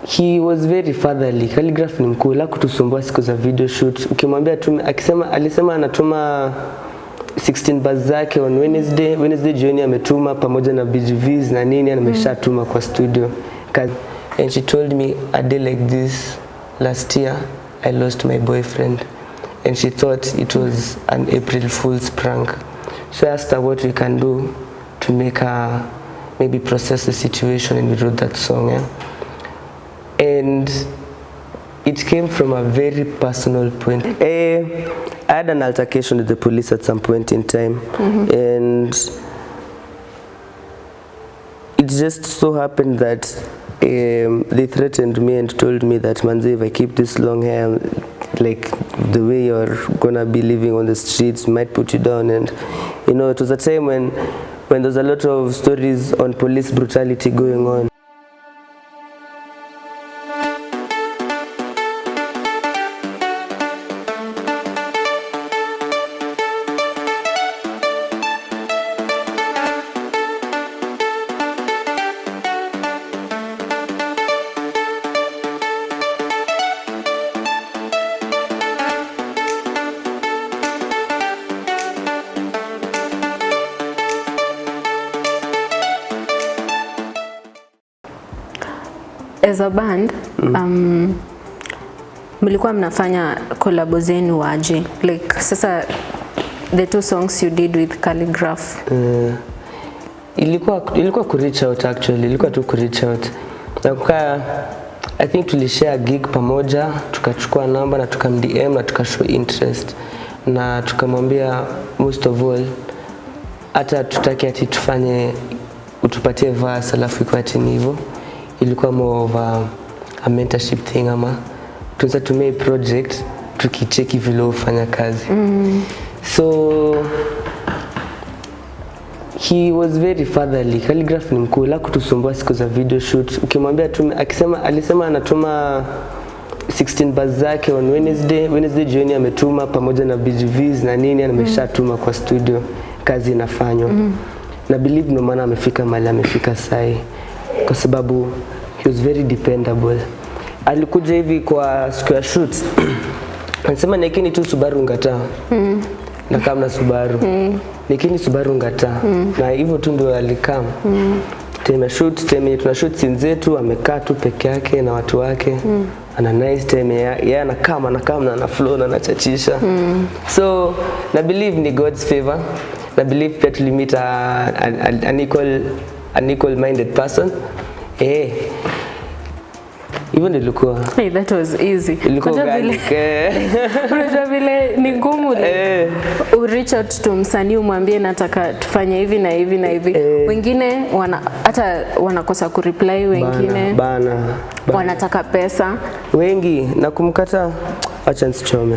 He was very fatherly. Calligraph ni mkuu, la kutusumbua siku za video shoot. Ukimwambia tume, alisema anatuma 16 bars zake on Wednesday jioni ametuma pamoja na BGVs na nini ameshatuma kwa studio. And she told me a day like this last year I lost my boyfriend, and she thought it was an April Fool's prank. So I asked her what we can do to make her maybe process the situation, and we wrote that song. And it came from a very personal point. I had an altercation with the police at some point in time, and it just so happened that they threatened me and told me that, Manze, if I keep this long hair, like the way you're gonna be living on the streets might put you down. And you know, it was a time when there's a lot of stories on police brutality going on. As a band, mlikuwa mnafanya collab zenu aje? Like sasa the 2 songs you did with Calligraph. Ilikuwa ku reach out actually, ilikuwa tu ku reach out. Na I think tulishare gig pamoja, tukachukua namba na tukamdm na tukashow interest. Na tukamwambia most of all hata tutaki ati tufanye utupatie verse alafu iko ati hivyo. Ilikuwa more of a mentorship thing, ama tunaweza tumia project tukicheki vile ufanya kazi. So he was very fatherly. Calligraph ni mkuu, la kutusumbua siku za video shoot. Ukimwambia tume, alisema anatuma 16 bars zake on Wednesday jioni ametuma pamoja na BGVs na nini ameshatuma kwa studio, kazi inafanywa. Na believe no maana amefika mahali amefika sai, kwa sababu he was very dependable. Alikuja hivi kwa siku ya shoot anasema nikini tu Subaru ngata. Na kama na Subaru. Nikini Subaru ngata. Na hivyo tu ndio alikam. Tena tuna shoot scene zetu, amekaa tu peke yake na watu wake. Ana nice time, yeye anakama na ana flow na anachachisha. So na believe ni God's favor. Na believe that we meet an equal minded person. Even ilikuwa that was easy. Ilikuwa unajua vile ni ngumu reach out to msanii umwambie nataka tufanye hivi na hivi na hivi. Wengine hata wanakosa ku reply, wengine bana wanataka pesa, wengi na kumkata acha nisichome.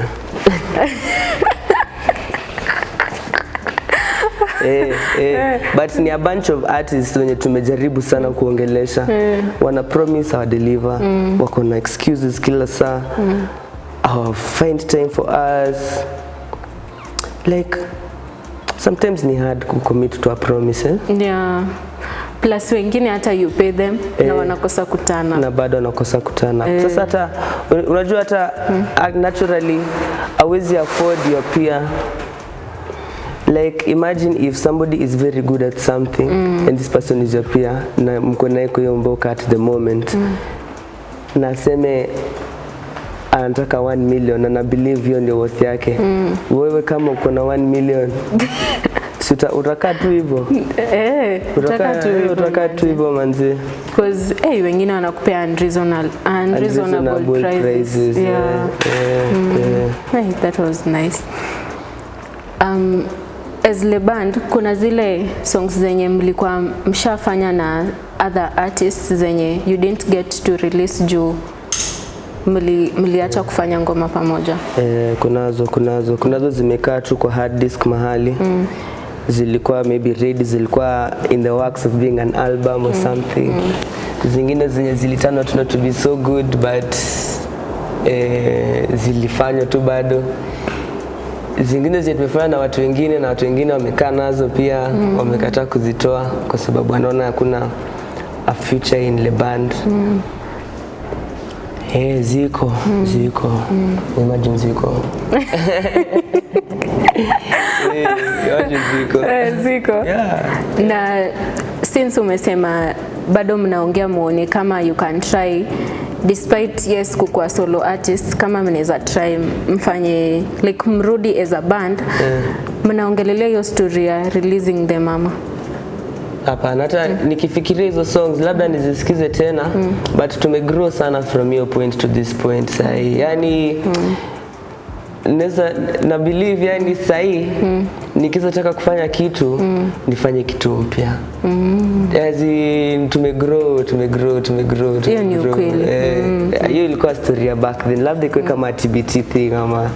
But ni a bunch of artists wenye tumejaribu sana kuongelesha. Wana promise our deliver. Wako na excuses kila saa. Find time for us. Like sometimes ni hard to commit to a promise. Yeah. Plus wengine hata you pay them na wanakosa kutana. Na bado wanakosa kutana. Sasa hata unajua hata naturally hawezi afford your peer. Like imagine if somebody is very good at something and this person is your peer na mko naye kwa hiyo mboka at the moment. Na seme anataka 1 million na believe hiyo ndio worth yake. Wewe kama uko na 1 million utakaa tu hivyo. Utakaa tu hivyo manzi. Because wengine wanakupea unreasonable prices. That was nice. As le band kuna zile songs zenye mlikuwa mshafanya na other artists zenye you didn't get to release juu mliacha kufanya ngoma pamoja? Kunazo zimekaa tu kwa hard disk mahali. Zilikuwa maybe ready, zilikuwa in the works of being an album or something. Zingine zenye zilitanwa tu not to be so good but zilifanywa tu bado. Zingine tumefanya na watu wengine wamekaa nazo pia wamekataa kuzitoa kwa sababu wanaona hakuna a future in the band. Ziko. Imagine ziko. Ziko. Yeah. Na since umesema bado mnaongea muone kama you can try despite yes kukua solo artist, kama mnaweza try mfanye like mrudi as a band, mnaongelelea hiyo story ya releasing them mama? Hapana, hata nikifikiria hizo songs labda nizisikize tena, but tumegrow sana from your point to this point sahi. Yani neza na believe yani sahi nikizotaka kufanya kitu nifanye kitu mpya. Yaani tumegrow. Hiyo ni ukweli. Hiyo ilikuwa story ya back then. Labda iko kama TBT thing ama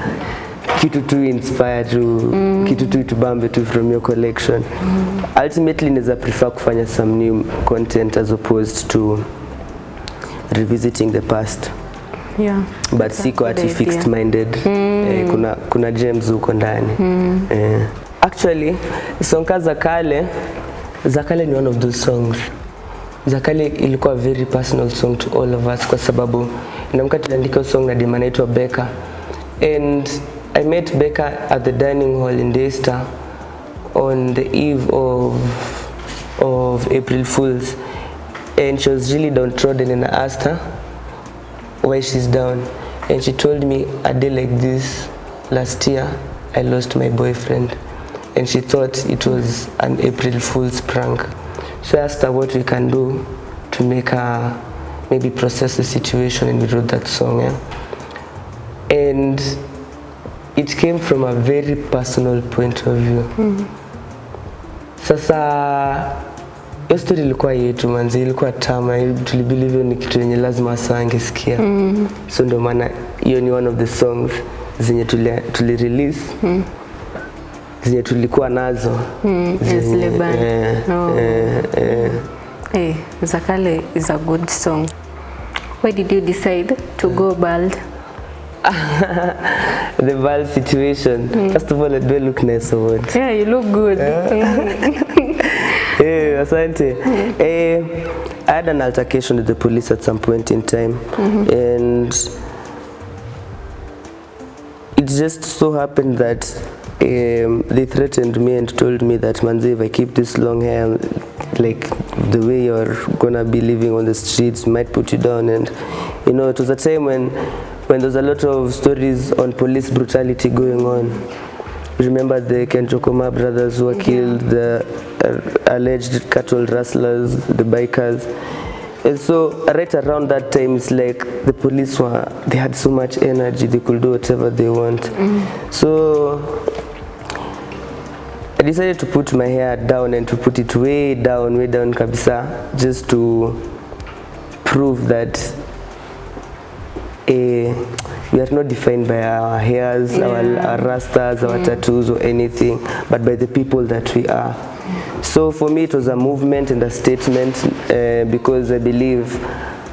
kitu tu inspire tu, kitu tu itubambe tu from your collection. Ultimately neza prefer kufanya some new content as opposed to revisiting the past. Yeah. But siko ati fixed minded. Kuna gems huko ndani. Actually song za kale ni one of those songs. Zakale ilikuwa very personal song to all of us kwa sababu namka tuliandika song na dema anaitwa Becca, and I met Becca at the dining hall in Daystar on the eve of April Fools, and she was really downtrodden, and I asked her why she's down, and she told me a day like this last year I lost my boyfriend, and she thought it was an April Fool's prank. So I asked her what we can do to make her maybe process the situation, and we wrote that song. And it came from a very personal point of view. Sasa hiyo story ilikuwa yetu manzi, ilikuwa tama, tulibelieve ni kitu yenye lazima saa angesikia. So ndio maana hiyo ni one of the songs zenye tuli release, zenye tulikuwa nazo. Hey, Zakale is a good song. Why did you decide to go bald? The bald situation. First of all, I do look nice or what? Yeah, you look good. Asante. I had an altercation with the police at some point in time, and it just so happened that they threatened me and told me that manze, if I keep this long hair, like the way you're gonna be living on the streets might put you down. And you know, it was a time when there's a lot of stories on police brutality going on. Remember the Chokoraa brothers who were killed, the alleged cattle rustlers, the bikers. And so right around that time, it's like the police they had so much energy, they could do whatever they want. So I decided to put my hair down, and to put it way down kabisa, just to prove that we are not defined by our hairs, our rastas, our tattoos or anything, but by the people that we are. So for me it was a movement and a statement, because I believe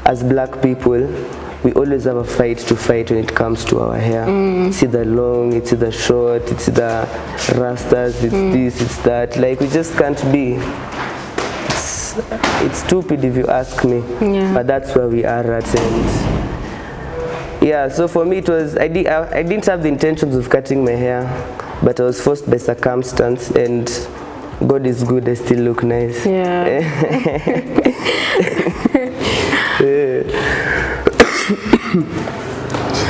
as black people we always have a fight to fight when it comes to our hair. It's either long, it's either short, it's either rastas, it's this, it's that. Like we just can't be. It's stupid if you ask me, but that's where we are at. And yeah, so for me it was, I didn't have the intentions of cutting my hair, but I was forced by circumstance, and God is good, I still look nice.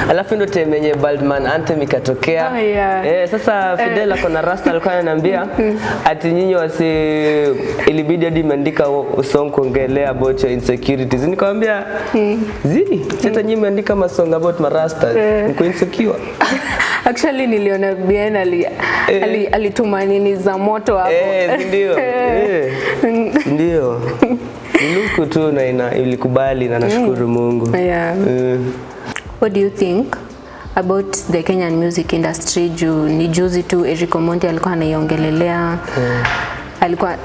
Alafu ndo time yenye Baldman anthem ikatokea. Sasa Fidel akona rasta alikuwa ananiambia ati nyinyi ilibidi hadi imeandika song kuongelea about your insecurities. Nikamwambia hata nyinyi imeandika masong about my rastas, mko insecure. Actually niliona bien alituma nini za moto hapo. Ndio. Niluku tu na ilikubali na nashukuru Mungu. What do you think about the Kenyan music industry? Ni juzi tu Eric Omondi alikuwa anaiongelelea. Alikuwa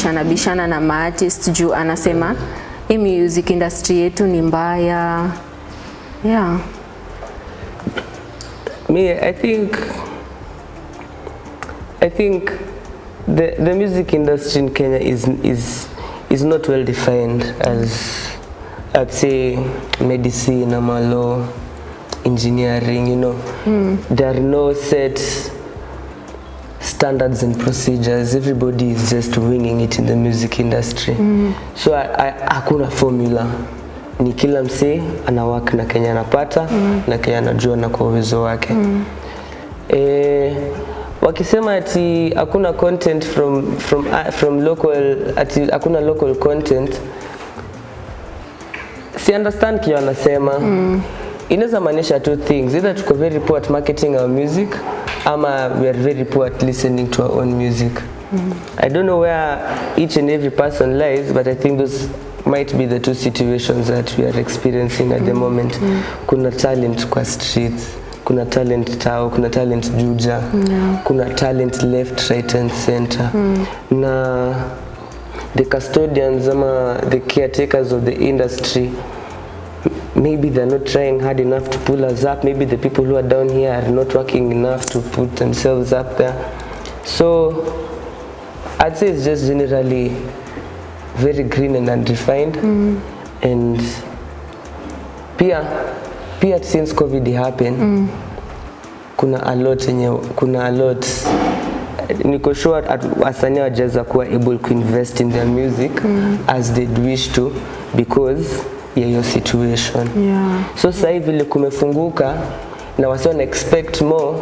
anabishana na maartist juu anasema hii music industry yetu ni mbaya. I think the music industry in Kenya is not well defined I'd say medicine, law, engineering, you know. There are no set standards and procedures. Everybody is just winging it in the music industry. So hakuna formula. Ni kila msee ana work na Kenya anapata na Kenya anajua na kwa uwezo wake. Wakisema ati hakuna content from local, ati hakuna local content, si understand kile wanasema. Inaweza maanisha two things: either tuko very poor at marketing our music, ama we are very poor at listening to our own music. I don't know where each and every person lies, but I think those might be the two situations that we are experiencing at the moment. Kuna talent kwa streets, kuna talent tao, kuna talent juja, kuna talent left, right and center. Na the custodians ama the caretakers of the industry, maybe they're not trying hard enough to pull us up. Maybe the people who are down here are not working enough to put themselves up there. So I'd say it's just generally very green and undefined. And pia since COVID happened, kuna a lot niko sure wasanii wajeza kuwa able to invest in their music as they'd wish to because ya your situation. So sasa hivi vile kumefunguka na wasanii expect more,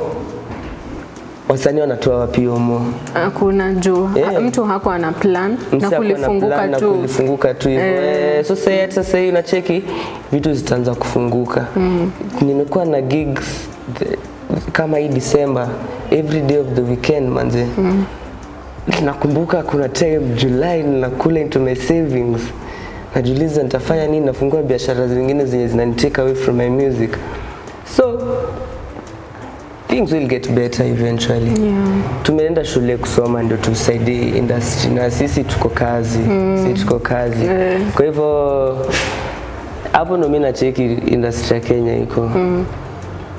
wasanii wanatoa wapi more? Hakuna juu. Mtu hako ana plan na kulifunguka tu hivyo. So sasa hii unacheki vitu zitaanza kufunguka. Nimekuwa na gigs kama hii December, every day of the weekend manze. Nakumbuka kuna time July nakula into my savings. Najiuliza nitafanya nini, nafungua biashara zingine zenye zinanitake away from my music. So things will get better eventually. Tumeenda shule kusoma ndio tusaidie industry, na sisi tuko kazi. Kwa hivyo hapo ndo mimi nacheki industry ya Kenya iko.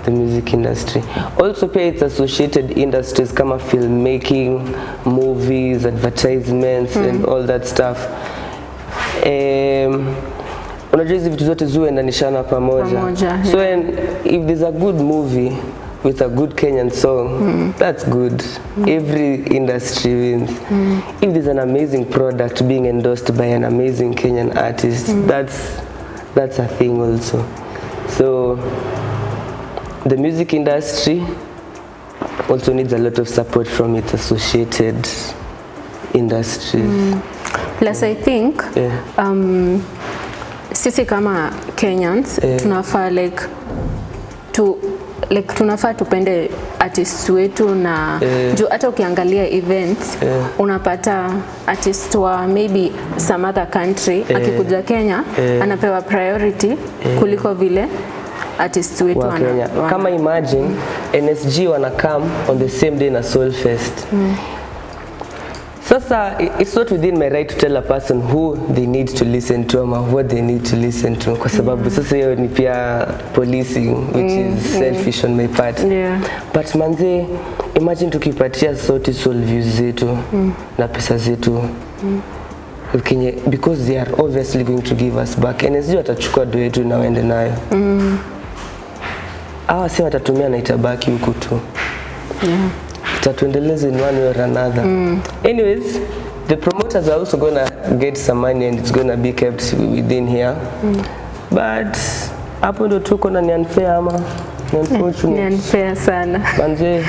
The music industry. Also pay its associated industries kama filmmaking, movies, advertisements and all that stuff. Unajua hizi vitu zote zuendanishana pamoja. So if there's a good movie with a good Kenyan song, that's good. Every industry wins. If there's an amazing product being endorsed by an amazing Kenyan artist, that's a thing also. So the music industry also needs a lot of support from its associated industries. Plus I think sisi kama Kenyans tunafaa tunafaa tupende artists wetu, na juu hata ukiangalia events unapata artist wa maybe some other country akikuja Kenya anapewa priority kuliko vile artists wetu Kenya. Kama imagine NSG wana come on the same day na Soul Fest. Sasa it's not within my right to tell a person who they need to listen to or what they need to listen to, kwa sababu sasa hiyo ni pia policing, which is selfish on my part. But manze, imagine tukipatia Sauti Sol views zetu na pesa zetu Kenya, because they are obviously going to give us back. NSG watachukua do yetu na waende nayo. Hawa si watatumia na itabaki huku tu. Tatuendeleze in one way or another. Anyways, the promoters are also gonna get some money and it's gonna be kept within here. But hapo ndo tuko na ni unfair ama unfortunate. Ni unfair sana. Manze,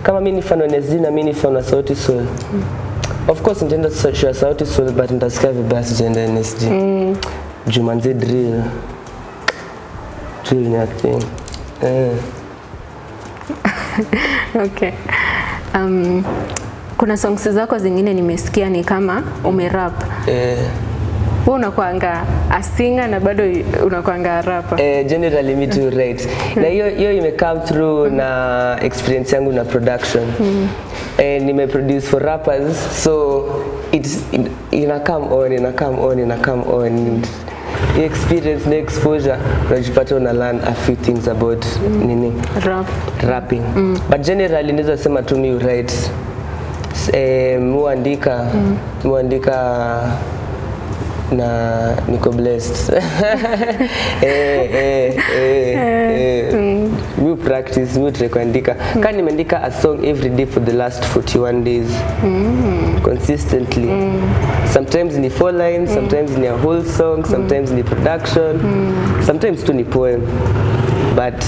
kama mimi ni fan wa NSG na mimi ni fan wa Sauti Sol. Of course nitaenda share Sauti Sol, but nitasikia vibaya gender NSG. Jumanze drill ni thing. Okay. Kuna songs zako zingine nimesikia ni kama umerap. Wewe unakuanga a singer na bado unakuanga rapper. Generally me too, right. Na hiyo ime come through na experience yangu na production. Nime produce for rappers, so ina come on. The experience, the exposure, unajipata una learn a few things about rapping. But generally naweza sema tu mi write, muandika na niko blessed. We practice, we try kuandika. Kama nimeandika a song every day for the last 41 days. Consistently. Sometimes ni 4 lines, sometimes ni a whole song, sometimes ni production, sometimes tu ni poem. But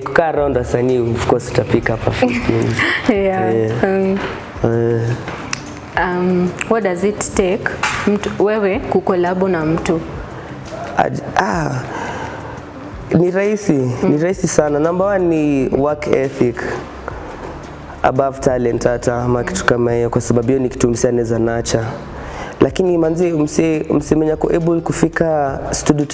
kukaa around wasanii, of course utapika up a few things. What does it take wewe kukolabo na mtu? Ni rahisi sana. Number 1 ni work ethic above talent, hata ama kitu kama hiyo, kwa sababu hiyo ni kitu msee anaweza nacha. Lakini manzi msee mwenye ako able kufika studio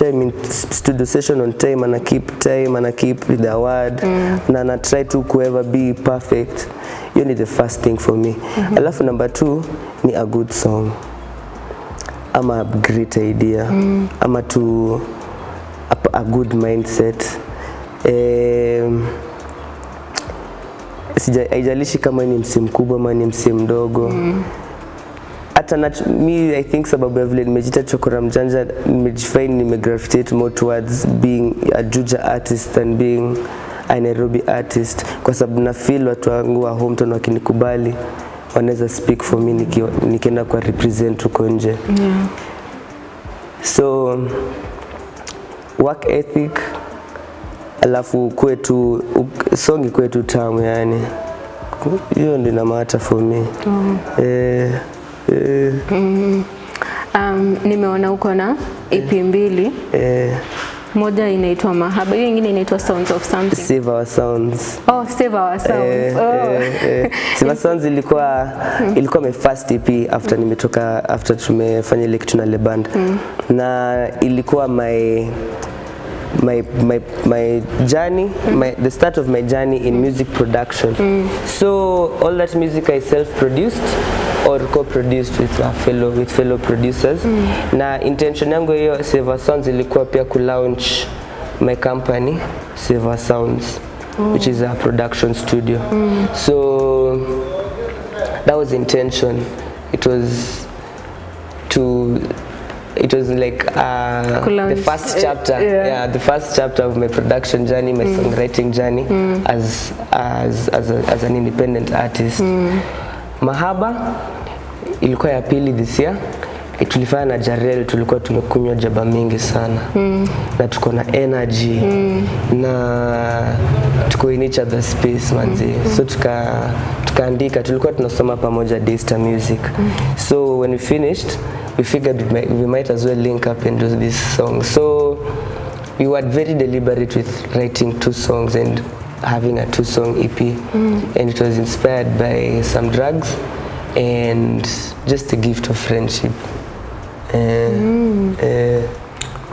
session on time, ana keep time, ana keep the word, na ana try to ever be perfect. You need the first thing for me. Alafu number 2 ni a good song, ama a great idea, ama to a good mindset. Haijalishi kama ni msee mkubwa ama ni msee mdogo. Hata me, I think sababu ya vile nimejita Chokoraa Mjanja, nimejifine, nimegravitate more towards being a Juja artist than being a Nairobi artist, kwa sababu na feel watu wangu wa hometown wakinikubali wanaweza speak for me nikienda kwa represent huko nje. So work ethic, alafu kwetu song kwetu tamu, yani hiyo ndio ina matter for me. Nimeona uko na EP mbili. Moja inaitwa Mahaba, hiyo nyingine inaitwa Sounds of Something. Save Our Sounds. Oh, Save Our Sounds. Save Our Sounds ilikuwa my first EP after tumefanya ile kitu na le band. Na ilikuwa my journey, the start of my journey in music production. So all that music I self-produced or co-produced with fellow producers. Na intention yangu hiyo Save Our Sounds ilikuwa pia ku-launch my company Save Our Sounds, which is a production studio. So that was intention. It was like the first chapter, the first chapter of my production journey, my songwriting journey as an independent artist. Mahaba ilikuwa ya pili this year. Tulifanya na Jarel, tulikuwa tumekunywa jaba mingi sana, na tuko na energy, na tuko in each other space manzi. So tukaandika, tulikuwa tunasoma pamoja Daystar Music. So when we finished, we figured we might as well link up and do this song. So we were very deliberate with writing 2 songs and having a 2-song EP. And it was inspired by some drugs and just a gift of friendship.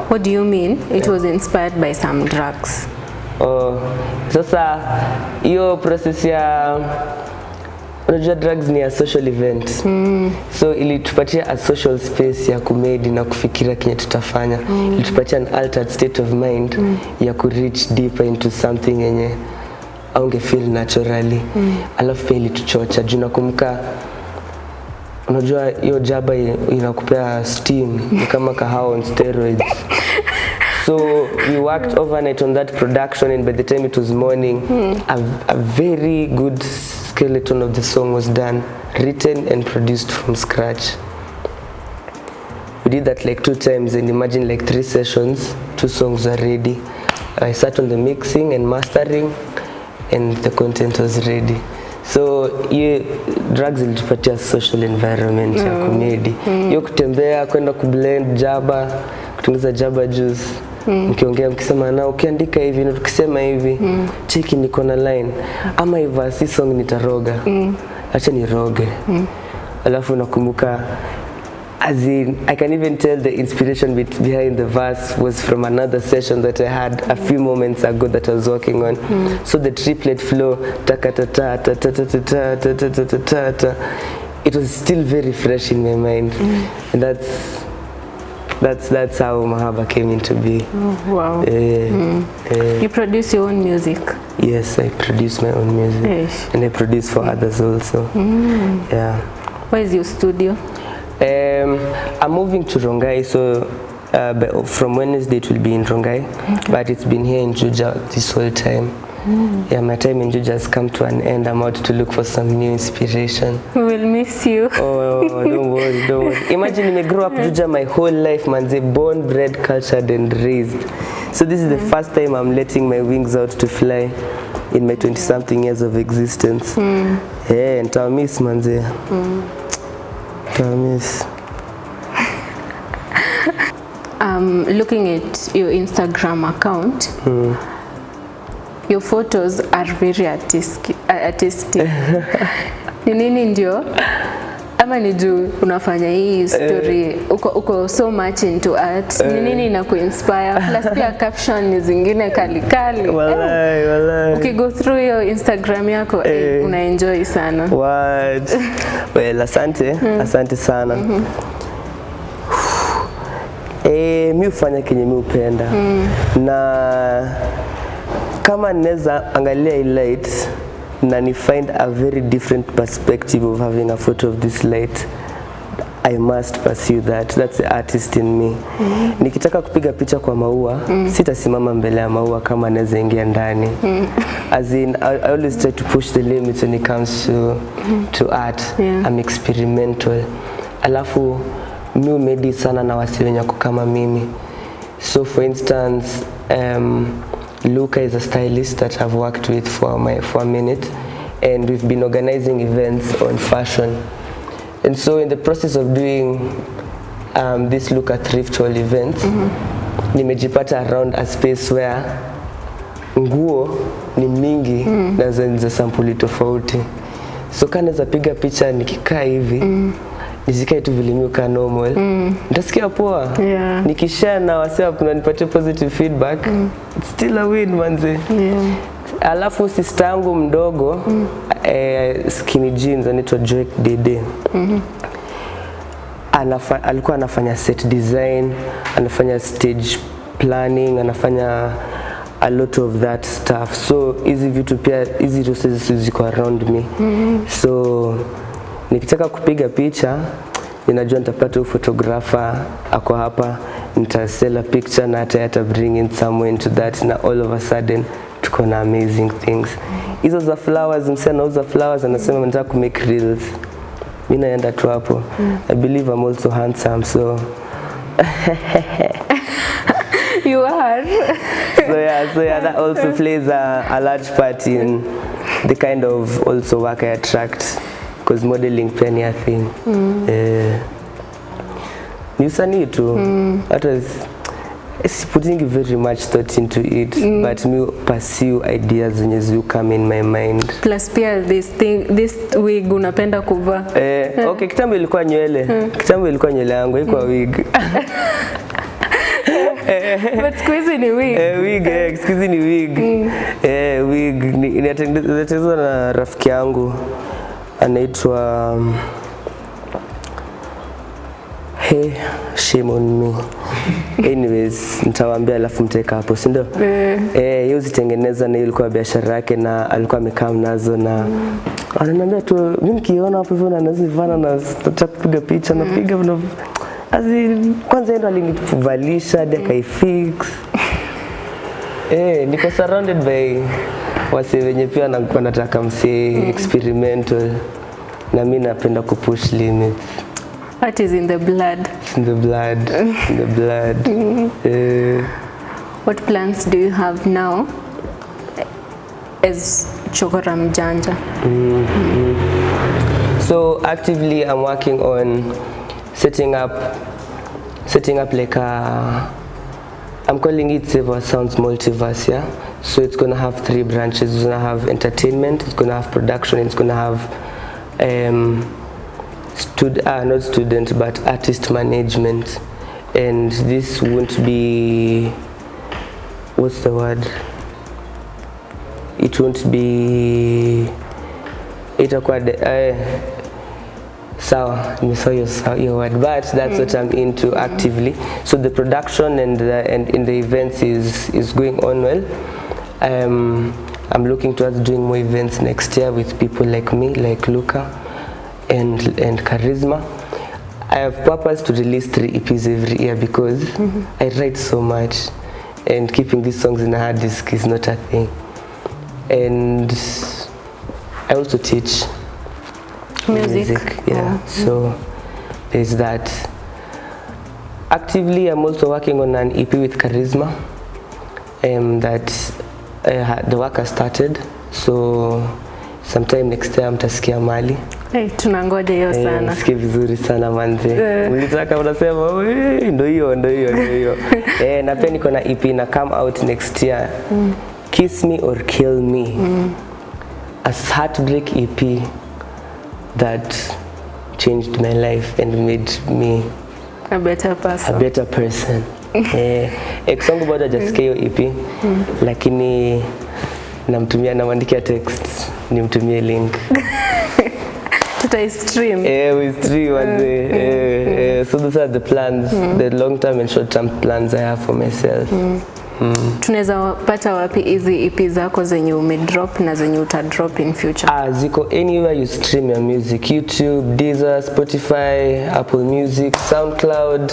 What do you mean it was inspired by some drugs? Sasa hiyo process ya, unajua drugs ni a social event. So ilitupatia a social space ya kumedi na kufikiria kile tutafanya. Ilitupatia an altered state of mind ya ku reach deeper into something yenye aunge feel naturally. Alafu pia ilituchocha juu nakumbuka, unajua hiyo jaba inakupea steam, ni kama kahawa on steroids. So we worked overnight on that production, and by the time it was morning, a very good skeleton of the song was done, written and produced from scratch. We did that like 2 times, and imagine like 3 sessions, 2 songs are ready. I sat on the mixing and mastering, and the content was ready. So drugs ilitupatia social environment ya comedy. Hiyo kutembea, kwenda kublend jaba, kutengeneza jaba juice. Mkiongea mkisema na ukiandika hivi na tukisema hivi, cheki niko na line, ama hivi si song nitaroga. Acha niroge. Alafu nakumbuka, as in, I can even tell the inspiration behind the verse was from another session that I had a few moments ago that I was working on. So the triplet flow, it was still very fresh in my mind, and that's how Mahaba came into be. Oh, wow. You produce your own music? Yes, I produce my own music, and I produce for others also. Yeah. Where is your studio? I'm moving to Rongai, so but from Wednesday it will be in Rongai, but it's been here in Juja this whole time. Yeah, my time in Juja has come to an end. I'm out to look for some new inspiration. We will miss you. Oh, don't worry, don't worry. Imagine I grew up Juja my whole life, man. They born, bred, cultured, and raised. So this is the first time I'm letting my wings out to fly in my 20-something years of existence. Yeah, and I'll miss, manze. I'll miss. Looking at your Instagram account, your photos are very artistic. Ni nini ndio? Ama ni juu unafanya hii story, uko so much into art. Ni nini inakuinspire? Plus pia caption ni zingine kali. Walai. Ukigo through your Instagram yako, unaenjoy sana. What? Well, asante sana. Mi ufanya kenye mi upenda. Na kama neza angalia highlights na ni find a very different perspective of having a photo of this light, I must pursue that. That's the artist in me. Nikitaka kupiga picha kwa maua, sitasimama mbele ya maua kama naweza ingia ndani. As in, I always try to push the limits when it comes to art. I'm experimental. Alafu mi umedi sana na wasi wenye wako kama mimi. So for instance, Luca is a stylist that I've worked with for a minute, and we've been organizing events on fashion. And so in the process of doing this Luca thrift haul events, nimejipata around a space where nguo ni mingi na za sampuli tofauti. So kana za piga picha nikikaa hivi, nizikae tu vile miuka normal, nitasikia poa. Nikishare na wasee kunanipatia positive feedback, it's still a win, manze. Alafu sister yangu mdogo, skinny jeans, anaitwa Joy Dede. Alikuwa anafanya set design, anafanya stage planning, anafanya a lot of that stuff. So hizi vitu pia, hizi resources ziko around me. So nikitaka kupiga picha, ninajua nitapata photographer ako hapa, nitasell a picture na hata bring in someone into that, na all of a sudden tuko na amazing things. Hizo za flowers, msana anauza flowers anasema nataka ku make reels. Mimi naenda tu hapo. I believe I'm also handsome, so you are. so yeah, that also plays a large part in the kind of also work I attract, because modeling pia ni a thing. Ni usanii tu. That was putting very much thought into it, but me pursue ideas zenye zi come in my mind. Plus pia this wig unapenda kuvaa. Okay, kitambo ilikuwa nywele. Kitambo ilikuwa nywele yangu, haikuwa wig. But squeeze ni wig. Wig, excuse ni wig. Wig inatengenezwa na rafiki yangu anaitwa shame on me. Anyways, nitawaambia alafu mteka hapo, si ndio? Yeye zitengeneza na ilikuwa biashara yake na alikuwa amekaa nazo na ananiambia tu mimi nikiona hapo hivyo na nazivana na nataka kupiga picha na piga kwanza ndo alinivalisha hadi akaifix. Niko surrounded by wase wenye pia nakuwa nataka msee experimental, na mimi napenda kupush limits. What is in the blood? In the blood. In the blood. What plans do you have now as Chokoraa Mjanja? So actively I'm working on setting up like I'm calling it Saver Sounds Multiverse, yeah? So it's gonna have 3 branches. It's gonna have entertainment, it's gonna have production, it's gonna have not student but artist management. And this won't be, what's the word? It won't be, itakuwa sawa, nimesaw your word, but that's what I'm into actively. So the production and in the events is going on well. I'm looking towards doing more events next year with people like me, like Luca and Charisma. I have purpose to release 3 EPs every year because I write so much, and keeping these songs in a hard disk is not a thing. And I also teach music. Yeah, so there's that. Actively, I'm also working on an EP with Charisma. That the work has started, so sometime next year mtasikia mali. Tunangoja hiyo sana. Nasikia vizuri sana manze. Ulitaka unasema ndio hiyo. Na pia niko na EP na come out next year. Kiss Me or Kill Me. A heartbreak EP that changed my life and made me a better person. Songo bado hajasikia hiyo EP, lakini namwandikia text, nimtumie link. Tutai-stream. We stream and so those are the plans, the long term and short term plans I have for myself. Tunaweza pata wapi hizi EP zako zenye umedrop na zenye utadrop in future? Ziko anywhere you stream your music, YouTube, Deezer, Spotify, Apple Music, SoundCloud.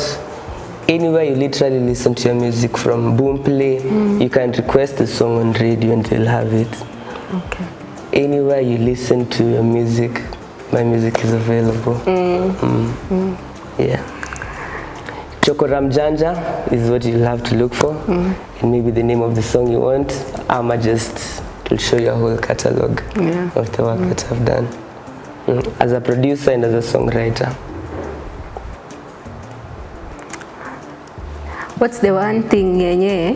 Anywhere you literally listen to your music, from Boomplay, you can request the song on radio and they'll have it. Okay. Anywhere you listen to your music, my music is available. Yeah. Chokoraa Mjanja is what you'll have to look for, and maybe the name of the song you want. I'ma just will show you a whole catalog of the work that I've done as a producer and as a songwriter. What's the one thing yenye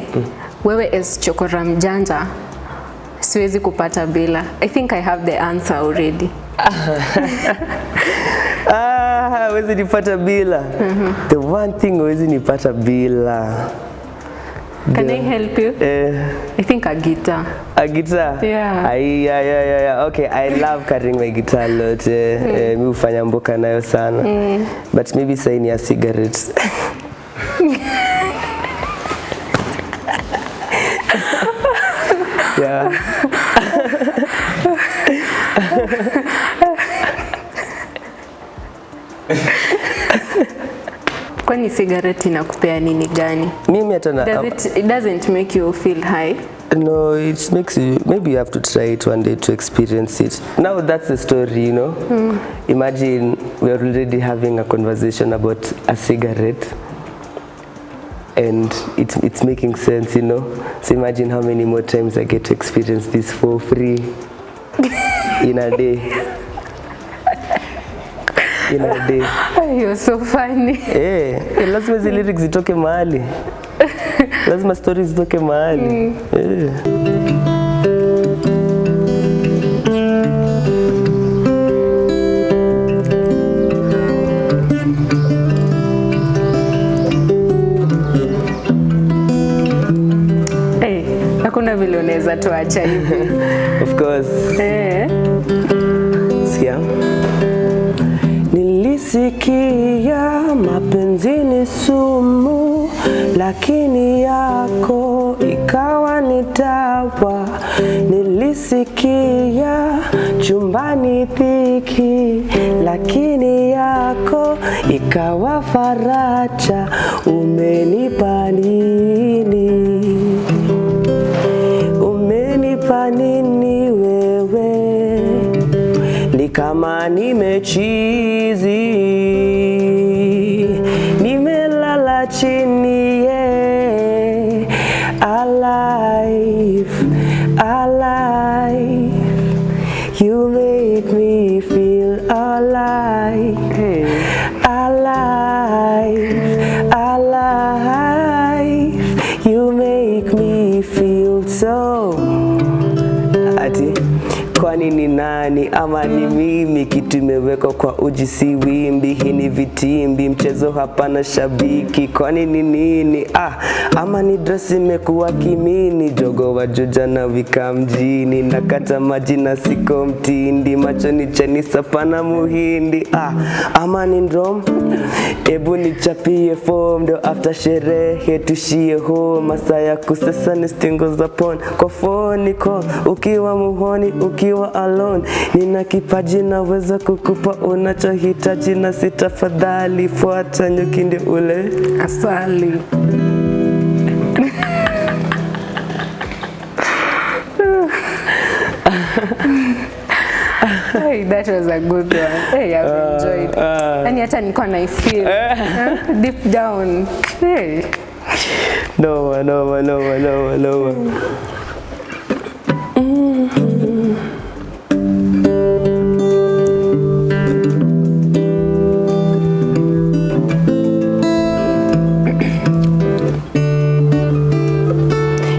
wewe as Chokoraa Mjanja siwezi kupata bila? I think I have the answer already. Wezi nipata bila. The one thing wezi nipata bila. Can I help you? I think a guitar. A guitar? Yeah. Yeah. Okay, I love carrying my guitar a lot. Mi hufanya mboka nayo sana. But maybe saini ya cigarettes. Yeah. Kwani cigarette inakupea nini gani? Mimi hata na it doesn't make you feel high? No, it makes you, maybe you have to try it one day to experience it. Now that's the story, you know. Imagine we are already having a conversation about a cigarette. And it's making sense, you know. So imagine how many more times I get to experience this for free in a day. In a day. You're so funny. Lazima hizi lyrics zitoke mahali. Lazima stories zitoke mahali. Hakuna vile unaweza tuacha hivi. Of course. Sikia. Nilisikia mapenzi ni sumu, lakini yako ikawa ni dawa. Nilisikia chumbani dhiki, lakini yako ikawa faraja. Umenipa nini? Umenipa nini wewe? Ni kama nimechizi, nimelala chini. Alive, you make me feel alive. Alive, you make me feel so. Kwani ni nani ama ni mimi? Kitu imewekwa kwa uji si wimbi. Hii ni vitimbi, mchezo hapana shabiki. Kwani ni nini? Ama ni dress imekuwa kimini. Jogo wa Juja na wika mjini. Nakata maji na siko mtindi. Macho ni Chinese pana muhindi. Ama ni ndrom, ebu nichapie form. Ndo after sherehe tushie home. Masaa ya kusesa ni stingo za pon. Kwa phone call, ukiwa muhoni, ukiwa kuwa alone. Nina kipaji naweza kukupa unachohitaji, na sitafadhali fuata nyuki ndio ule asali. Hey, that was a good one. Hey, I've enjoyed. And yet I feel deep down. Hey. No.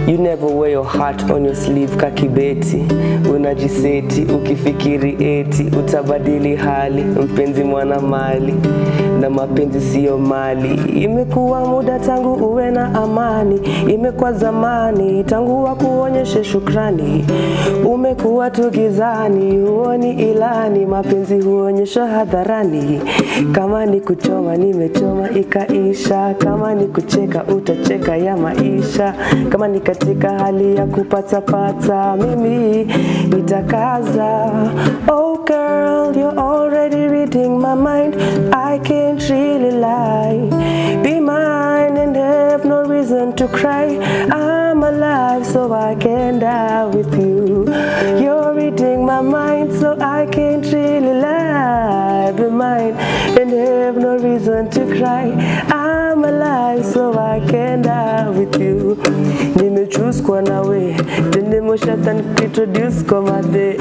You never wear your heart on your sleeve kakibeti. Unajiseti ukifikiri eti utabadili hali. Mpenzi mwana mali na mapenzi siyo mali. Imekuwa muda tangu uwe na amani. Imekuwa zamani tangu wakuonyeshe shukrani. Umekuwa tugizani huoni ilani. Mapenzi huonyesha hadharani. Kama ni kuchoma nimechoma ikaisha. Kama ni kucheka utacheka ya maisha. Kama ni katika hali ya kupata mimi nitakaza. Oh girl, you're already reading my mind. I can't really lie. Be mine and have no reason to cry. I'm alive so I can die with you. You're reading my mind so I can't really lie. Be mine and have no reason to cry. I'm alive so I can die with you. Choose kwa nawe tende moshatan introduce kwa made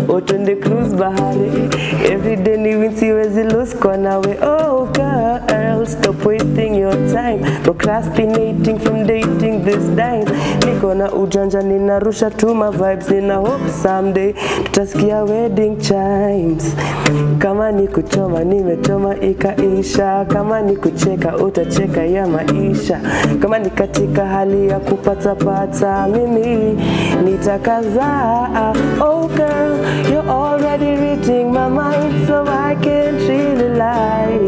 otende cruise bahari every day ni winsi wezi lose kwa nawe. Oh girl, stop wasting your time procrastinating from dating this time. Niko na ujanja ninarusha tu ma vibes, nina hope someday tutasikia wedding chimes. Kama ni kuchoma nimechoma ikaisha. Kama ni kucheka utacheka ya maisha. Kama ni katika hali ya kupata mimi nitakaza. Oh girl, you're already reading my mind so I can't really lie.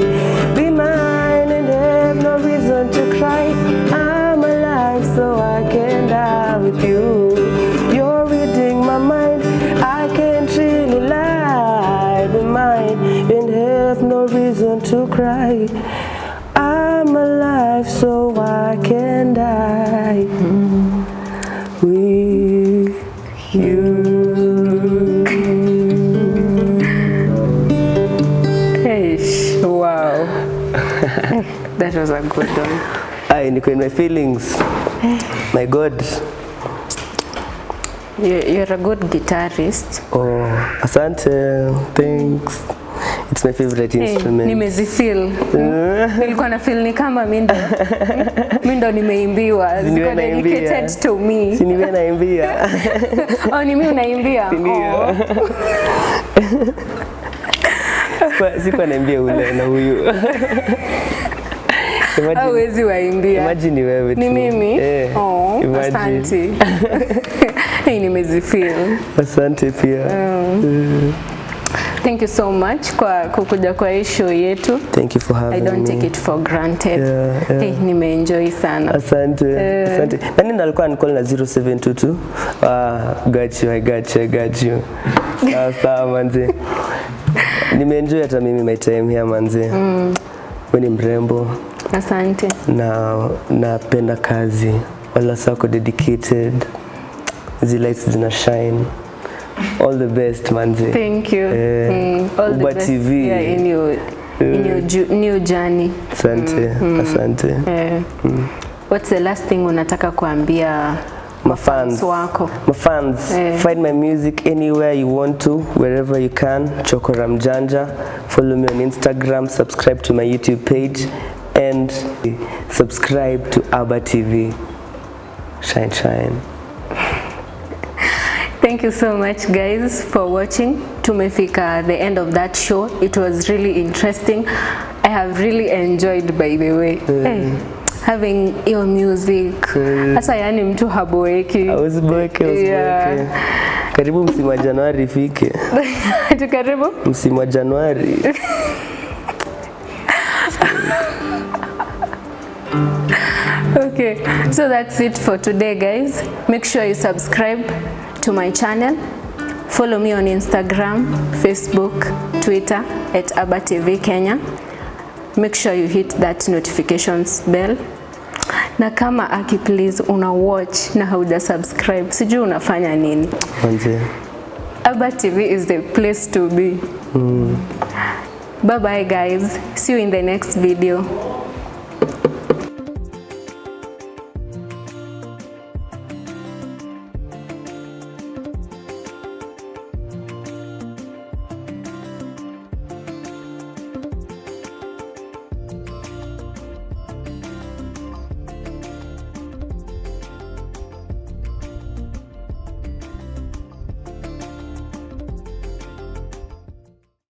Be mine and have no reason to cry. I'm alive so I can die with you. You're reading my mind, I can't really lie. Be mine and have no reason to cry. I'm alive so I can die with you. Hey, wow. That was a good one. I niko in my feelings. My God. You're a good guitarist. Oh, asante. Thanks. It's my favorite instrument. Nimezifeel. Nilikuwa na feel ni kama mimi ndo nimeimbiwa. Ziko dedicated to me. Si niwe naimbia. Oh, ni mimi unaimbia. Oh. Sikuwa naimbia ule na huyu. Hawezi waimbia. Imagine wewe tu. Ni mimi? Oh, asante. Nimezifeel. Asante pia. Thank you so much kwa kukuja kwa hii show yetu. Thank you for having me. I don't take it for granted. Yeah. Hey, nimeenjoy sana. Asante. Nani ndo alikuwa anicall na 0722? Got you. Sawa manze. Nimeenjoy hata mimi my time here manze. Wewe ni mrembo. Asante. Na napenda kazi. Wala sako dedicated. Lights zina shine. All the best manze. Thank you. All the best TV. Yeah, in your new journey. Asante. What's the last thing unataka kuambia mafans wako? Mafans, find my music anywhere you want to, wherever you can. Chokoraa Mjanja. Follow me on Instagram, subscribe to my YouTube page, and subscribe to Abah TV. Shine. Thank you so much guys for watching. Tumefika the end of that show. It was really interesting. I have really enjoyed, by the way. Hey, having your music. Hasa yani mtu haboeki. Usiboeke. Karibu msimu wa Januari ifike. Karibu msimu wa Januari. Okay, so that's it for today guys. Make sure you subscribe to my channel, Follow me on Instagram, Facebook, Twitter at abahtv Kenya. Make sure you hit that notifications bell. Na kama please una watch na hauja subscribe, sijui unafanya nini. abahtv is the place to be. Bye bye guys. See you in the next video.